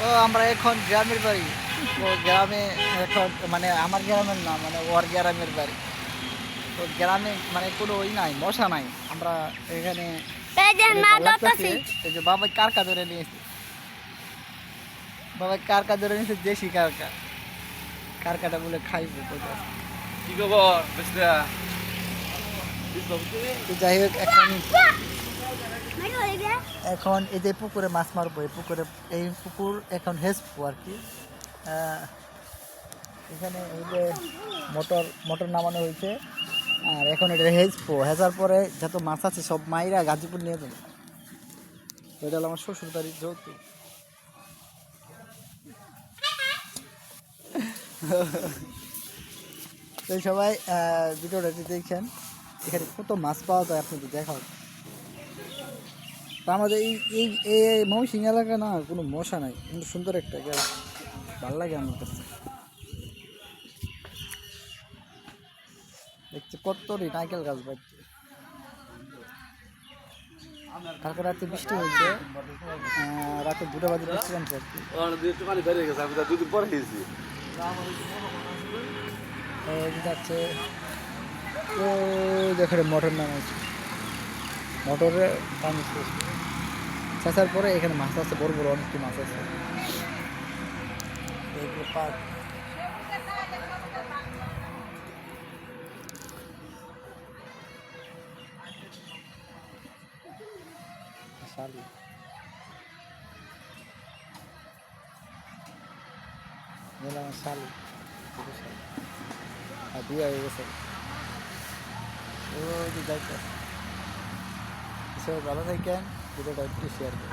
ও আমরা এখন গ্রামের বাড়ি। ও গ্রামে এখন মানে আমার গ্রামের না, মানে ওর গ্রামের বাড়ি। তো গ্রামে মানে কোনো ওই নাই, মশা নাই। আমরা এখানে এই যে অনেক না ভালো লাগতেছে। ধরতাছি। এই যে বাবাই কারকা ধরে নিয়েছে, বাবাই কারকা ধরে নিয়েছে, দেশি কারকা। কারকাটা বলে খাইবো কোথায়। কি খবর বেস্তা? তো যাই হোক, এখন মাইর হই গে। এখন এই যে পুকুরে মাছ মারবো, এই পুকুরে, এই পুকুর এখন হেসবো আর কি। আহ, এখানে এই যে মোটর মোটর নামানো হয়েছে, আর এখন এটা হেজবো। হেজার পরে যত মাছ আছে সব মাইরা গাজীপুর নিয়ে যাবো। তো এটা হলো আমার শ্বশুর বাড়ির যৌতুক। তো সবাই ভিডিওটা দেখছেন, এখানে কত মাছ পাওয়া যায় আপনাদের দেখাও। তা আমাদের এই এই এই মৌসিং এলাকা না কোনো মশা নাই, কিন্তু সুন্দর একটা জায়গা, ভালো লাগে আমার কাছে। দেখছি কত নারকেল গাছ বাড়ছে। কালকে রাতে বৃষ্টি হয়েছে, রাতে 2টা বাজে বৃষ্টি নামছে আর কি। একটু পানি বেরিয়ে গেছে, আমি তো দুদিন পরে খেয়েছি। যাচ্ছে তো, দেখে মোটর নামাইছে, মোটরে পানি চেঁচার পরে এখানে মাছ আছে, বড় বড় অনেকটি মাছ আছে। এগুলো পাক শালি, আমার শালি, ছোট শালি। আর বিয়ে হয়ে গেছে, ও যে যাইতে। সবাই ভালো থাকেন, ভিডিওটা একটু শেয়ার করুন।